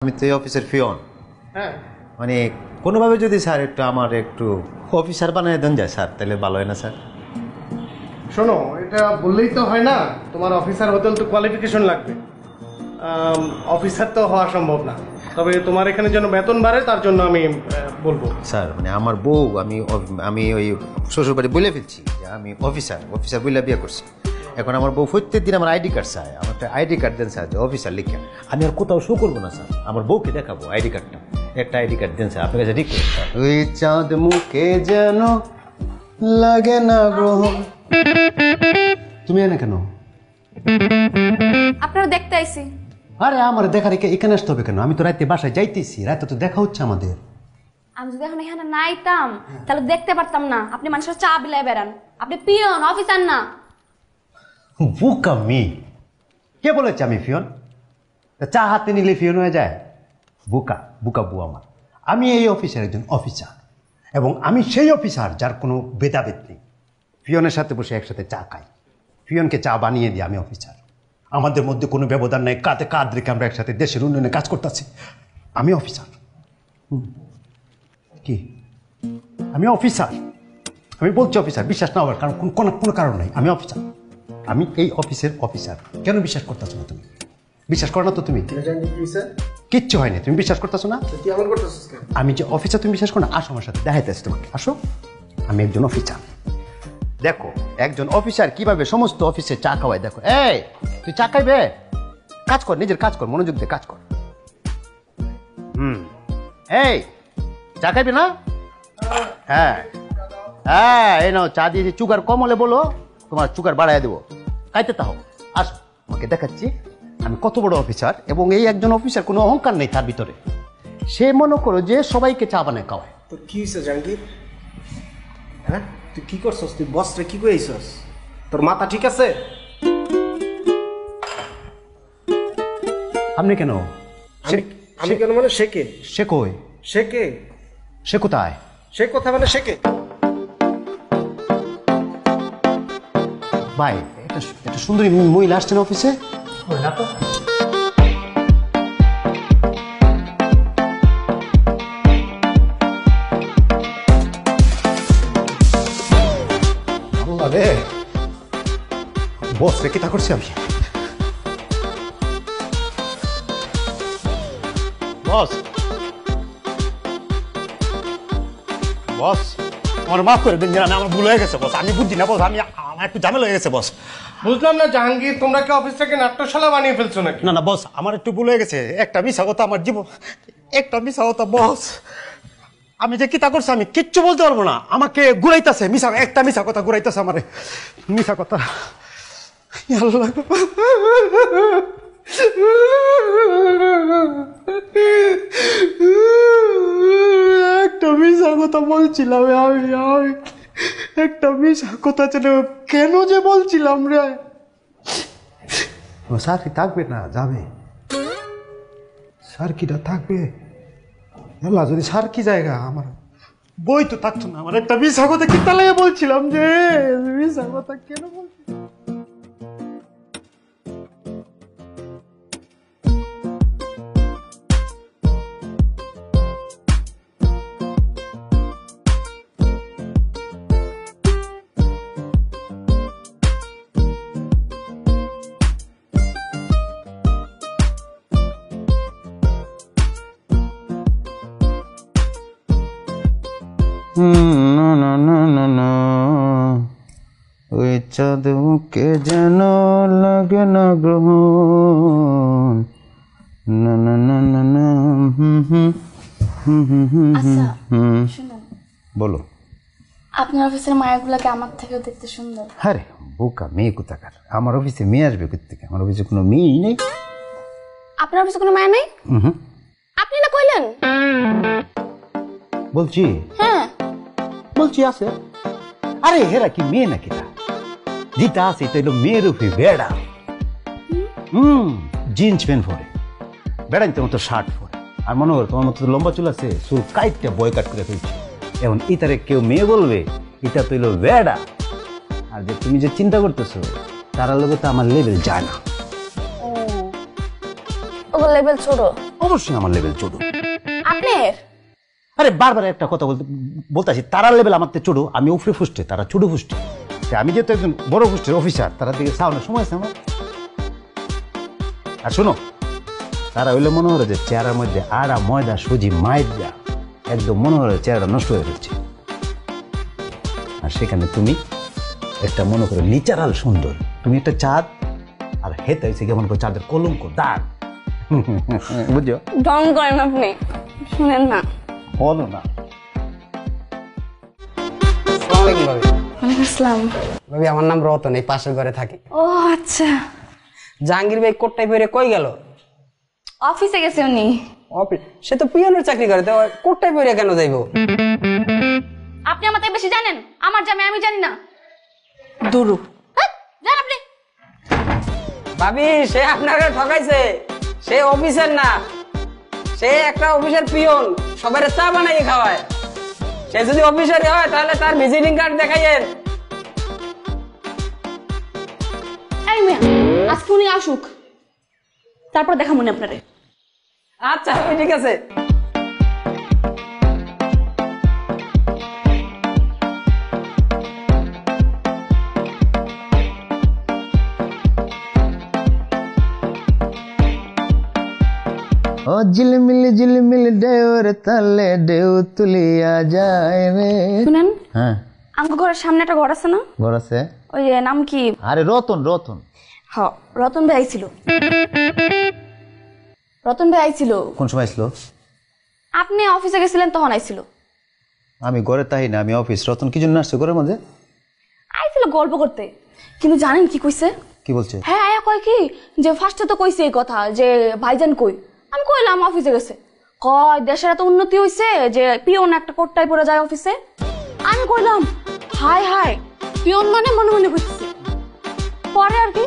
আমি তো এই অফিসের পিয়ন। হ্যাঁ, মানে কোনোভাবে যদি স্যার একটু আমার একটু অফিসার বানিয়ে দেন যায় স্যার, তাহলে ভালো হয় না স্যার? শোনো, এটা বললেই তো হয় না। তোমার অফিসার হতে তো কোয়ালিফিকেশন লাগবে। অফিসার তো হওয়া সম্ভব না, তবে তোমার এখানে যেন বেতন বাড়ে তার জন্য আমি বলবো। স্যার মানে আমার বউ, আমি ওই শ্বশুরবাড়ি বলে ফেলছি যে আমি অফিসার বলে বিয়ে করছি। এখন আমার বউ প্রত্যেক দিন আমার আইডি কার্ড চায়, আমার একটা আইডি কার্ড দেন স্যার, যে অফিসার লিখে। আমি আর কোথাও শো করবো না স্যার, আমার বউকে দেখাবো আইডি কার্ডটা। একটা আইডি কার্ড দেন স্যার, আপনার কাছে রিকোয়েস্ট স্যার। ওই চাঁদ মুখে যেন লাগে না গ্রহ। তুমি এনে কেন? আপনারা দেখতে আইছি। আরে আমার দেখার এখানে আসতে হবে কেন? আমি তো রাতে বাসায় যাইতেছি, রাতে তো দেখা হচ্ছে আমাদের। আমি যদি এখন এখানে না আইতাম তাহলে দেখতে পারতাম না আপনি মানুষের চা বিলায় বেড়ান। আপনি পিয়ন, অফিসার না। বুকা মি, কে বলেছে আমি ফিয়ন? চা হাতে নিলে ফিয়ন হয়ে যায়? বুকা বুকা বু আমার। আমি এই অফিসের একজন অফিসার, এবং আমি সেই অফিসার যার কোনো ভেদাভেদ নেই। ফিয়নের সাথে বসে একসাথে চা খাই, ফিয়নকে চা বানিয়ে দিই। আমি অফিসার, আমাদের মধ্যে কোনো ব্যবধান নেই, কাঁধে কাঁধ রেখে আমরা একসাথে দেশের উন্নয়নে কাজ করতেছি। আমি অফিসার। কি? আমি অফিসার, আমি বলছি অফিসার। বিশ্বাস না হওয়ার কারণ কোনো কারণ নেই। আমি অফিসার, আমি এই অফিসের অফিসার। কেন বিশ্বাস করতেছো না তুমি? বিশ্বাস করো না তো তুমি? কিচ্ছু হয়নি, তুমি বিশ্বাস করতেছো না? আমি যে অফিসার, তুমি বিশ্বাস করো না? আসো আমার সাথে, দেখাইতেছি তোমাকে, আসো। আমি একজন অফিসার। দেখো একজন অফিসার কিভাবে সমস্ত অফিসে চা খাওয়ায়। দেখো, এই তুই চা খাইবে? কাজ কর, নিজের কাজ কর, মনোযোগ দিয়ে কাজ কর। এই চা খাইবে না? হ্যাঁ হ্যাঁ, এই নাও চা দিয়েছি। চুগার কম হলে বলো, তোমার চুগার বাড়াই দেবো। খাইতে তাও আসো, আমাকে দেখাচ্ছি আমি কত বড় অফিসার। এবং এই একজন অফিসার কোনো অহংকার নেই তার ভিতরে। সে মনে করো যে সবাইকে চা বানায় খাওয়ায়। তোর কি হয়েছে জাহাঙ্গীর? হ্যাঁ, তুই কি করছস? তুই বসরে কি কইছস? তোর মাথা ঠিক আছে? আপনি কেন? আমি কেন মানে? সে কে? সে কই? সে কে? সে কোথায়? সে কথা মানে সে কে? ভাই, এটা সুন্দরী মহিলা আসছেন অফিসে। না তো। আরে বস রে, কি তা করছি আমি? বস বস আমার মাফ করে দিন, জানেন আমার ভুল হয়ে গেছে বস। আমি বুঝছি না বস, আমার একটু ঝামেলা হয়ে গেছে বস। বুঝলাম না জাহাঙ্গীর, তোমরা কি অফিসটাকে নাট্যশালা বানিয়ে ফেলছো নাকি? না না বস, আমার একটু ভুল হয়ে গেছে। একটা মিশা কথা আমার জীবন, একটা মিশা কথা বস। আমি যে কিতা করছি আমি কিচ্ছু বলতে পারবো না। আমাকে ঘুরাইতেছে একটা মিশা কথা ঘুরাইতেছে আমারে। মিশা কথা একটা মিশা কথা বলছিলাম আমি একটা মিশা কথা কেন যে বলছিলাম রে। স্যার কি থাকবে না? যাবে স্যার, কিটা থাকবে? যদি স্যার কি জায়গা, আমার বই তো থাকতো না। আমার একটা মিশা কথা কি তাহলে বলছিলাম যে মিশা কথা কেন বলছি? ওই চাঁদ মুখে যেন লাগে না গ্রহণ। না না না না না। আচ্ছা শুনুন, বলো। আপনার অফিসের মায়াগুলোকে আমার থেকেও দেখতে সুন্দর। আরে বোকা মেয়ে কোথাকার! আমার অফিসে মেয়ে আসবে কোথেকে? আমার অফিসে কোনো মেয়েই নেই। আপনার অফিসে কোনো মায়া নেই? আপনি না কইলেন? বলছি হ্যাঁ বলছি আছে। আরে হেরা কি মেয়ে নাকি? তা যেটা আছে এটা হলো মেয়ের উপরে বেড়া। জিন্স প্যান্ট পরে, বেড়াইতে মতো শার্ট পরে, আর মনে করো তোমার মতো লম্বা চুল আছে, চুল কাইটটা বয় কাট করে ফেলছে। এখন ইতারে কেউ মেয়ে বলবে? এটা তো হইলো বেড়া। আর যে তুমি যে চিন্তা করতেছো তারা লোকে তো আমার লেভেল যায় না। ওগুলো লেভেল ছোট। অবশ্যই আমার লেভেল ছোট। আপনার আরে বারবার একটা কথা বলতেছি, তারা লেভেল আমার ছোট, আমি উপরে ফুষ্টে, তারা ছোট ফুষ্টে। আমি যেহেতু একজন বড় ফুষ্টের অফিসার, তারা দিকে চাওয়ানোর সময় আছে আমার। আর শোনো, তারা হইলে মনে হলো যে চেহারার মধ্যে আড়া ময়দা সুজি মায়ের দেয়া একদম মনে হলো চেহারাটা নষ্ট হয়ে যাচ্ছে। আর সেখানে তুমি একটা মনে করো নিচারাল সুন্দর, তুমি একটা চাঁদ, আর হেতে হয়েছে কেমন করে চাঁদের কলঙ্ক দাগ। বুঝছো? ঢং করেন আপনি, শুনেন না। বলো না। আসসালামু আলাইকুম ভাবি। ওয়ালাইকুম আসসালাম। ভাবি আমার নাম রতন, এই পাশের ঘরে থাকি। ও আচ্ছা, জাহাঙ্গীর ভাই কোটটাই পরে কই গেল? অফিসে গেছে উনি। অফিস? সে তো পিয়নের চাকরি করে, তো কোটটাই পরে কেন যাইবো? আপনি আমার থেকে বেশি জানেন, আমার জামে আমি জানি না। দুরু জান আপনি। ভাবি সে আপনাকে ঠকাইছে, সে অফিসার না, সে একটা অফিসার পিয়ন, সবার চা বানাইয়ে খাওয়ায়। সে যদি অফিসারই হয় তাহলে তার ভিজিটিং কার্ড দেখাইয়েন। এই মিয়া, আজকে উনি আসুক, তারপর দেখা মনে আপনারে। আচ্ছা ঠিক আছে। ও ঝিলমিল ঢেউর তালে ঢেউ তুলিয়া যায় রে। শুনেন, হ্যাঁ, আমার ঘরের সামনে একটা ঘর আছে না, ঘর আছে। ওই যে নাম কি? আরে রতন, রতন। হ, রতন ভাই আইছিল। রতন ভাই আইছিল। কোন সময় আসলো? আপনি অফিসে গেছিলেন তখন আইছিল। আমি ঘরে তাই না, আমি অফিস। রতন কি জন্য আসছে ঘরের মধ্যে? আইছিল গল্প করতে, কিন্তু জানেন কি কইছে? কি বলছে? হ্যাঁ আয়া কয় কি যে ফার্স্টে তো কইছে এই কথা যে ভাইজান কই। আমি কইলাম অফিসে গেছে। কয় দেশের এত উন্নতি হইছে যে পিয়ন একটা কোটটাই পরে যায় অফিসে। আমি কইলাম হাই হাই, পিয়ন মানে মনে মনে কইছে। পরে আর কি,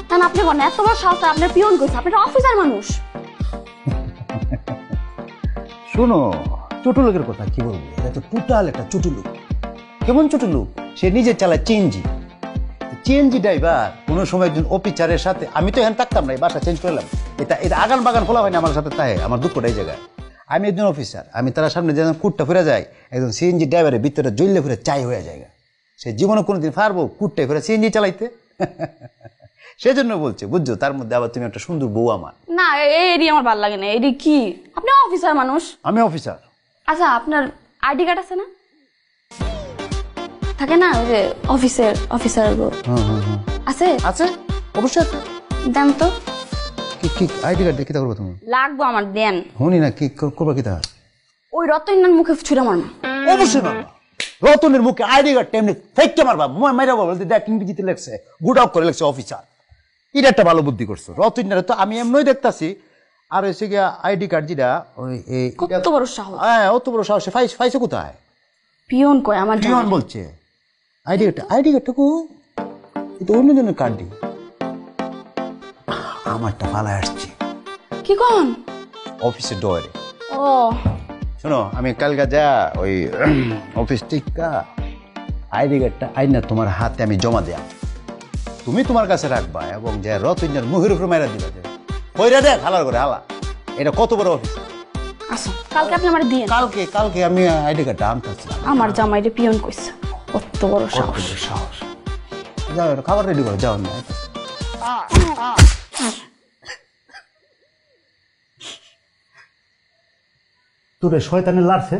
কারণ আপনি বলেন এত বড় সাহস, আপনার পিয়ন কইছে, আপনি অফিসার মানুষ। শোনো, ছোট লোকের কথা কি বলবো, এটা তো টোটাল একটা ছোট লোক। কেমন ছোট লোক? সে নিজে চালায় চেঞ্জি, চেঞ্জি ড্রাইভার। কোনো সময় একজন অফিসারের সাথে, আমি তো এখানে থাকতাম না, এই বাসা চেঞ্জ করলাম। এটা আগান বাগান খোলা হয় না আমার সাথে, তাই আমার দুঃখটা এই জায়গায়। আমি একজন অফিসার, আমি তার সামনে যেন কুটটা ফিরে যায়, একজন সিএনজি ড্রাইভারের ভিতরে জ্বললে ফিরে চাই হয়ে যায়। সে জীবনে কোনোদিন পারবো কুটটাই ফিরে সিএনজি চালাইতে? সেজন্য বলছে, বুঝছো? তার মধ্যে আবার তুমি একটা সুন্দর বউ আমার। না এডি আমার ভালো লাগে না। এডি কি, আপনি অফিসার মানুষ। আমি অফিসার। আচ্ছা, আপনার আইডি কার্ড আছে না? থাকে না ওই যে অফিসার আছে? আছে, অবশ্যই আছে। দেন তো। কি আইডি কার্ড দেখি করবো তুমি? লাগবো আমার, দেন। শুনি না, কি করবো? কি তা ওই রতনের মুখে ছুড়ে মারমা। অবশ্যই মারবা। রতনের মুখে আইডি কার্ড তেমনি ফেককে মারবা। মাইরা বলবো দেখ ইংরেজিতে লেখছে, গুড আউট করে লেখছে অফিসার। এটা একটা ভালো বুদ্ধি করছো। রতনের তো আমি এমনই দেখতাছি। আর হচ্ছে গিয়া আইডি কার্ড যেটা কত বড় সাহস! হ্যাঁ, অত বড় সাহস ফাইছে কোথায়? পিয়ন কয় আমার পিয়ন বলছে আইডি কার্ডটা কো, তো অন্যজনের কার্ড দি। আমারটা পালায় আসছে। কি কোন? অফিসের ডোরে। ও শোনো, আমি কালকে যা ওই অফিস টিকা আইডি কার্ডটা আইনা তোমার হাতে আমি জমা দেয়া, তুমি তোমার কাছে রাখবা এবং যে রতনের মুখের উপর মেরা দিবা। কইরা দেখ হালার করে হালা, এটা কত বড় অফিস। আচ্ছা, কালকে আপনি আমার দিয়ে। কালকে আমি আইডি কার্ডটা আনতেছি। আমার জামাইরে পিয়ন কইছে, কত বড় সাহস! সাহস! যাও, খাবার রেডি করো, যাও না। তোরে শয়তানে লাড়ছে,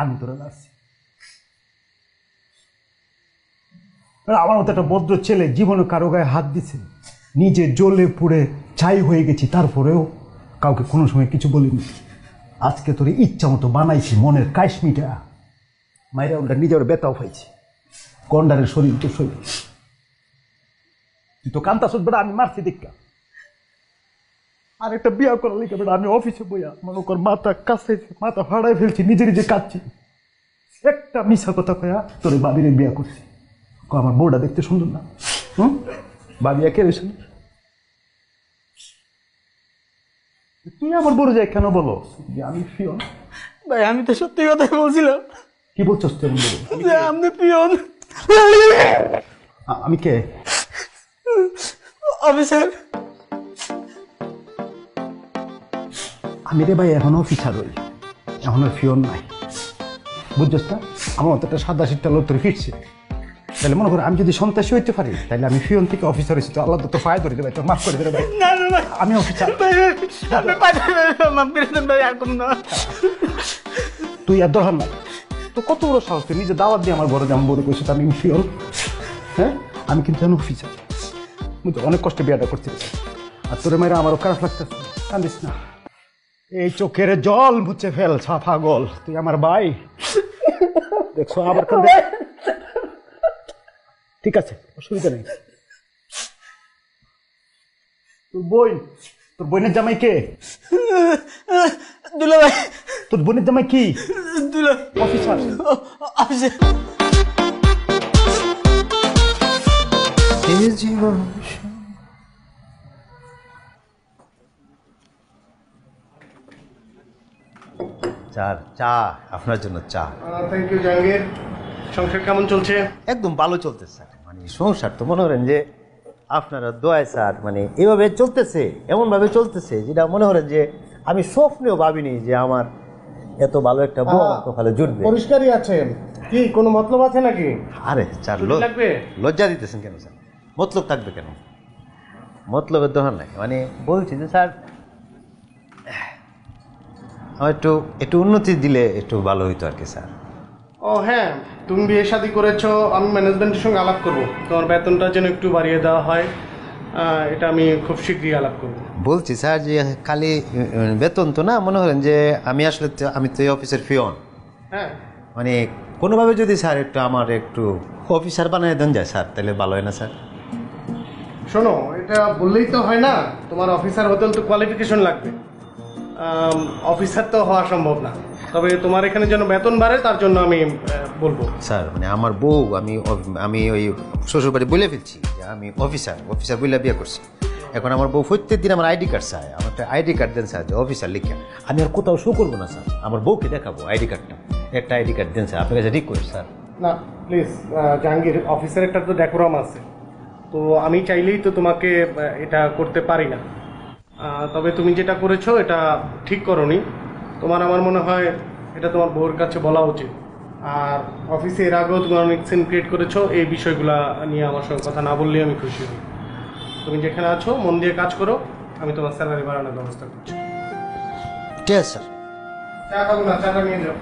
আমি তোরে লাড়ছি। আমার মতো একটা ভদ্র ছেলে জীবনে কারো গায়ে হাত দিছে, নিজে জ্বলে পুড়ে ছাই হয়ে গেছি, তারপরেও কাউকে কোনো সময় কিছু বলিনি। আজকে তোরে ইচ্ছা মতো বানাইছি, মনের কাশ্মীটা মাইরা উল্টা নিজের বেতাও পাইছি। গন্ডারের শরীর তো শরীর, তুই তো কান্তা শুধ বেড়া, আমি মারছি দেখা। আর একটা বিয়া করার লিখে বেড়া আমি অফিসে বইয়া মনে কর মাথা কাছে মাথা ফাড়াই ফেলছি, নিজে নিজে কাঁদছি। একটা মিশা কথা কয়া তোর বাবিরে বিয়া করছি। আমার বউটা দেখতে সুন্দর না? বাবি একে রয়েছে। তুই আমার বড় যায় কেন বলো যে আমি পিয়ন? ভাই আমি তো সত্যি কথাই বলছিলাম। কি বলছস তুই? আপনি পিয়ন। আমি কে? অফিসার। আমি রে ভাই এখনো অফিসার হই, এখনো ফিওন নাই, বুঝছস না? আমার মতো একটা সাদা শীতটা লোক তোর ফিরছে, তাহলে মনে করো আমি যদি সন্ত্রাসী হইতে পারি তাহলে আমি ফিওন থেকে অফিসার হয়েছি, তো আল্লাহ তো ফায়দা ধরে দেবে, তো মাফ করে দেবে ভাই। না না ভাই, আমি অফিসার, আপনি মাফ করে দেন ভাই, এরকম না। তুই আর দরকার নাই, তো কত বড় সাহস, তুই নিজে দাওয়াত দিয়ে আমার ঘরে যেমন বড় কইছো আমি ফিওন। হ্যাঁ, আমি কিন্তু এখন অফিসার, বুঝছো, অনেক কষ্টে বিয়েটা করছি, আর তোর মেয়েরা আমারও খারাপ লাগতেছে, কান্দিস না, এই চোখের জল মুছে ফেল সাফা গল, তুই আমার ভাই, দেখছো আবার কান্দে। ঠিক আছে, অসুবিধা নেই। তোর বোনের জামাই কে? দুলা ভাই, তোর বোনের জামাই কি? দুলা অফিসার। অফিসে চা আপনার জন্য চা। Thank you Jahangir. সংসার কেমন চলছে? একদম ভালো চলতেছে স্যার, মানে সংসার তো মনে করেন যে আপনারা দোয়ায় স্যার, মানে এইভাবে চলতেছে, এমনভাবে চলতেছে যেটা মনে করেন যে আমি স্বপ্নেও ভাবিনি যে আমার এত ভালো একটা বউ এত ভালো জুটবে। পরিষ্কারই আছে, কি কোনো মতলব আছে নাকি? আরে স্যার ছুটি লাগবে? লজ্জা দিতেছেন কেন স্যার? মতলব থাকবে কেন? মতলবের দরকার নাই, মানে বলছি যে স্যার আমার একটু উন্নতি দিলে একটু ভালো হইতো আর কি স্যার। ও হ্যাঁ, তুমি বিয়ে শাদী করেছো, আমি ম্যানেজমেন্টের সঙ্গে আলাপ করব, তোমার বেতনটা যেন একটু বাড়িয়ে দেওয়া হয়, এটা আমি খুব শীঘ্রই আলাপ করব। বলছি স্যার যে খালি বেতন তো না, মনে করেন যে আমি আসলে আমি তো এই অফিসের ফিওন, হ্যাঁ, মানে কোনোভাবে যদি স্যার একটু আমার একটু অফিসার বানিয়ে দেন যায় স্যার, তাহলে ভালো হয় না স্যার? শোনো, এটা বললেই তো হয় না, তোমার অফিসার হতে তো কোয়ালিফিকেশন লাগবে, অফিসার তো হওয়া সম্ভব না, তবে তোমার এখানে যেন বেতন বাড়ে তার জন্য আমি বলবো। স্যার মানে আমার বউ, আমি ওই শ্বশুরবাড়ি বলে ফেলছি যে আমি অফিসার বলে বিয়ে করছি। এখন আমার বউ প্রত্যেক দিন আমার আইডি কার্ড চায়, আমার একটা আইডি কার্ড দেন স্যার, যে অফিসার লিখে। আমি আর কোথাও শো করবো না স্যার, আমার বউকে দেখাবো আইডি কার্ডটা, একটা আইডি কার্ড দেন স্যার, আপনার কাছে রিকোয়েস্ট স্যার। না প্লিজ জাহাঙ্গীর, অফিসার একটা তো ডেকোরাম আছে, তো আমি চাইলেই তো তোমাকে এটা করতে পারি না, তবে তুমি যেটা করেছো এটা ঠিক করোনি, তোমার আমার মনে হয় এটা তোমার বউর কাছে বলা উচিত। আর অফিসে এর আগেও তুমি অনেক সিন ক্রিয়েট করেছো, এই বিষয়গুলো নিয়ে আমার সঙ্গে কথা না বললেই আমি খুশি হই। তুমি যেখানে আছো মন দিয়ে কাজ করো, আমি তোমার স্যালারি বাড়ানোর ব্যবস্থা করছি। ঠিক আছে স্যার। চা খাবো না, চাটা নিয়ে যাও।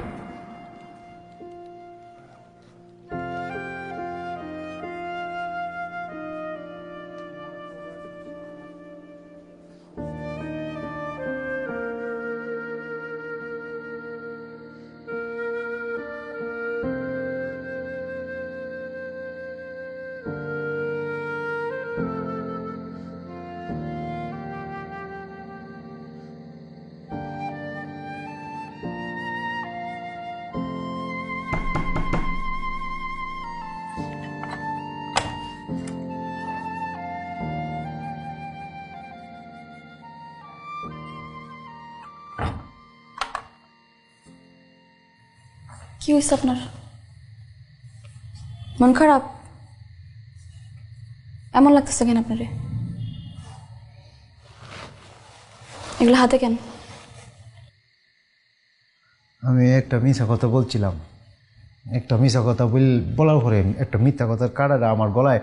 কি হয়েছে আপনার? মন খারাপ? এমন লাগতেছে কেন আপনারে? এগুলো হাতে কেন? আমি একটা মিথ্যা কথা বলছিলাম, একটা মিথ্যা কথা বলার পরে একটা মিথ্যা কথার কাঁটাটা আমার গলায়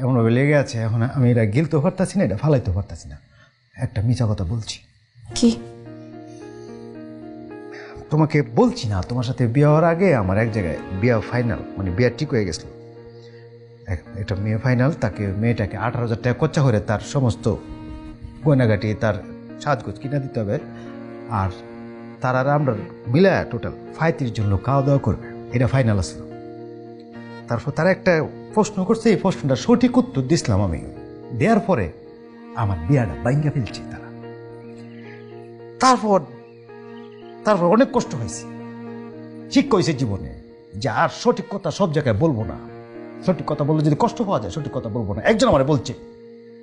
এমনভাবে লেগে আছে, এখন আমি এটা গিলতেও পারতাছি না, এটা ফালাইতেও পারতাছি না। একটা মিথ্যা কথা বলছি। কি? তোমাকে বলছি না, তোমার সাথে বিয়ে হওয়ার আগে আমার এক জায়গায় বিয়ে ফাইনাল, মানে বিয়ে ঠিক হয়ে গেছিল, একটা মেয়ে ফাইনাল, তাকে মেয়েটাকে 18,000 টাকা খরচা করে তার সমস্ত গয়নাগাটি, তার সাজগোজ কিনে দিতে হবে, আর তার আর আমরা মিলে টোটাল 35 জন লোক খাওয়া দাওয়া করবে, এটা ফাইনাল আসলো। তারপর তারা একটা প্রশ্ন করছে, এই প্রশ্নটা সঠিক উত্তর দিছিলাম আমি, দেওয়ার পরে আমার বিয়াটা বাইঙ্গা ফেলছে তারা। তারপর অনেক কষ্ট হয়েছে, শিক্ষা হয়েছে জীবনে যে আর সঠিক কথা সব জায়গায় বলবো না, সঠিক কথা বললে যদি কষ্ট পাওয়া যায়, সঠিক কথা বলবো না। একজন আমার বলছে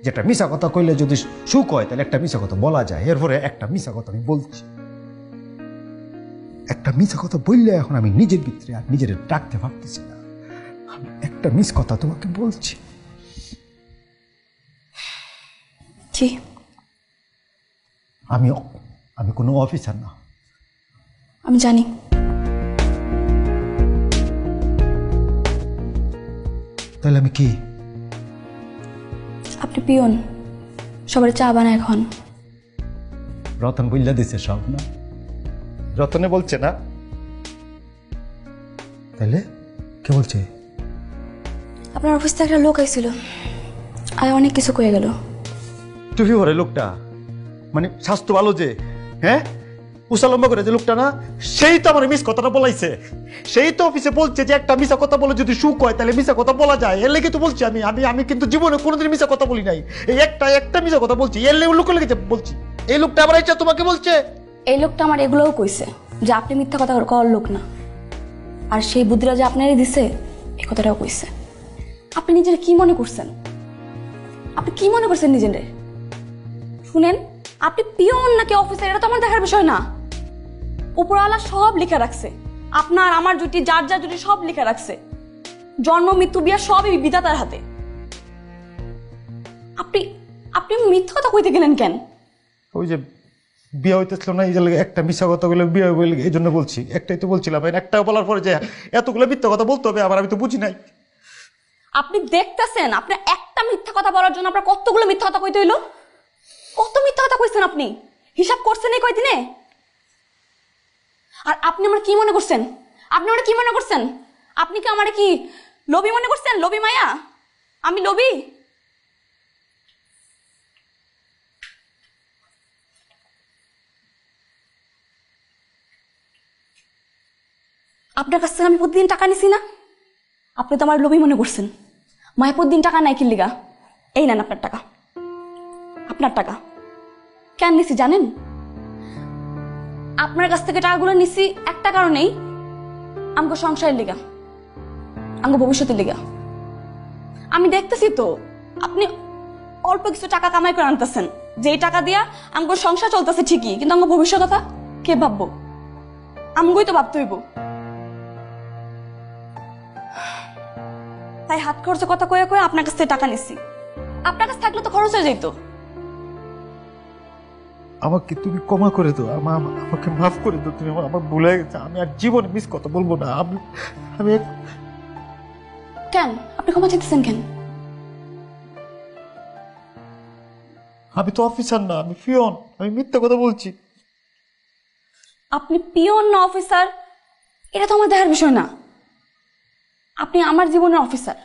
যে একটা মিশা কথা কইলে যদি সুখ হয় তাহলে একটা মিশা কথা বলা যায়, এরপরে একটা মিশা কথা আমি বলছি, একটা মিশা কথা বললে এখন আমি নিজের ভিতরে আর নিজের ডাকতে পারতেছি না, আমি একটা মিস কথা তোমাকে বলছি। কি? আমি কোনো অফিসার না। আমি জানি। তাহলে আমি কি? আপনি পিয়ন, সবার চা বানায় এখন। রতন বললা দিছে সব না? রতনে বলছে না? তাহলে কে বলছে? আপনার অফিস থেকে একটা লোক আইছিল, আর অনেক কিছু কয়ে গেল। টুপি ভরে লোকটা, মানে স্বাস্থ্য ভালো যে, হ্যাঁ উষা লম্বা করে যে লোকটা না, সেই তো আমার মিস কথাটা বলাইছে। সেই তো অফিসে বলছে যে একটা মিশা কথা বলে যদি সুখ হয় তাহলে মিশা কথা বলা যায়। এর লেগে তো বলছি আমি আমি আমি কিন্তু জীবনে কোনোদিন মিশা কথা বলি নাই। এই একটা মিশা কথা বলছি, এর লেগে লোকের লেগে বলছি। এই লোকটা আবার এটা তোমাকে বলছে? এই লোকটা আমার এগুলোও কইছে যে আপনি মিথ্যা কথা কওয়ার লোক না, আর সেই বুদ্ধিরা যে আপনারই দিছে এই কথাটাও কইছে। আপনি নিজের কি মনে করছেন? আপনি কি মনে করছেন নিজেরে? শুনেন, আপনি পিয়ন নাকি অফিসার এটা তো আমার দেখার বিষয় না। উপরওয়ালা সব লিখে রাখছে, আপনার আমার জুটি, যার যার জুটি সব লিখে রাখছে। জন্ম মৃত্যু বিয়া সবই বিধাতার হাতে। আপনি আপনি মিথ্যা কথা কইতে গেলেন কেন? ওই যে বিয়ে হইতেছিল না, এই যে একটা মিশা কথা বলে বিয়ে বলে এই জন্য বলছি। একটাই তো বলছিলাম, একটা বলার পরে যে এতগুলো মিথ্যা কথা বলতে হবে আবার আমি তো বুঝি নাই। আপনি দেখতেছেন আপনার একটা মিথ্যা কথা বলার জন্য আপনার কতগুলো মিথ্যা কথা কইতে হইলো? কত মিথ্যা কথা কইছেন আপনি? হিসাব করছেন এই কয়দিনে? আর আপনি আমার কি মনে করছেন? আপনি আমার কি মনে করছেন? আপনি কি আমার কি লোভী মনে করছেন? লোভী মায়া? আমি লোভী? আপনার কাছ থেকে আমি প্রতিদিন টাকা নিছি না? আপনি তো আমার লোভী মনে করছেন। মায়ের প্রতিদিন টাকা নাই কি লিগা? এই নেন আপনার টাকা, আপনার টাকা। কেন নিছি জানেন? আপনার কাছ থেকে টাকাগুলো নিছি একটা কারণেই, আমগো সংসারের লিগা, আমগো ভবিষ্যতের লিগা। আমি দেখতেছি তো আপনি অল্প কিছু টাকা কামাই করে আনতেছেন, যেই টাকা দিয়া আমগো সংসার চলতেছে ঠিকই, কিন্তু আমগো ভবিষ্যৎ কথা কে ভাববো? আমগোই তো ভাবতে হইব। তাই হাত খরচের কথা কয়ে কয়ে আপনার কাছ থেকে টাকা নিছি। আপনার কাছে থাকলে তো খরচ হয়ে যেত। আমাকে তুমি ক্ষমা করে দাও, আমাকে মাফ করে দাও। তুমি আমার ভুলে গেছে, আমি আর জীবনে মিস কথা বলবো না। আমি কেন আপনি ক্ষমা চাইতেছেন কেন? আমি তো অফিসার না, আমি পিয়ন। আমি মিথ্যা কথা বলছি। আপনি পিয়ন না অফিসার এটা তো আমার দেখার বিষয় না। আপনি আমার জীবনের অফিসার।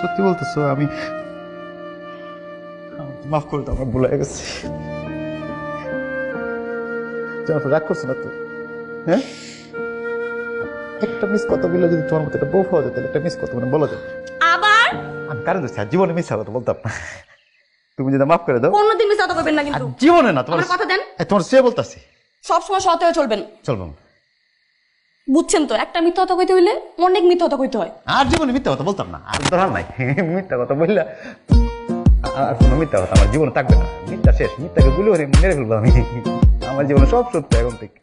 সত্যি বলতেছো? আমি মাফ করে দাও, আমার ভুলে গেছে। রাগ করছো না তো? হ্যাঁ, একটা মিস কথা বললে যদি তোমার মতো একটা বউ পাওয়া যায় তাহলে একটা মিস কথা মানে বলা যায়। আবার আমি কারণ জীবনে মিস কথা বলতাম না। তুমি যদি মাফ করে দাও। কোনদিন মিস কথা কইবেন না কিন্তু। জীবনে না, তোমার আমার কথা দেন। তোমার সে বলতাছি সবসময় সৎ হয়ে চলবেন। চলবো। বুঝছেন তো, একটা মিথ্যা কথা কইতে হইলে অনেক মিথ্যা কথা কইতে হয়। আর জীবনে মিথ্যা কথা বলতাম না, আর ধরার নাই। মিথ্যা কথা বললে আর কোনো মিথ্যা কথা আমার জীবনে থাকবে না। মিথ্যা শেষ, মিথ্যাকে গুলো মেরে ফেলবো আমি। আমার জীবনে সব সত্য এখন থেকে।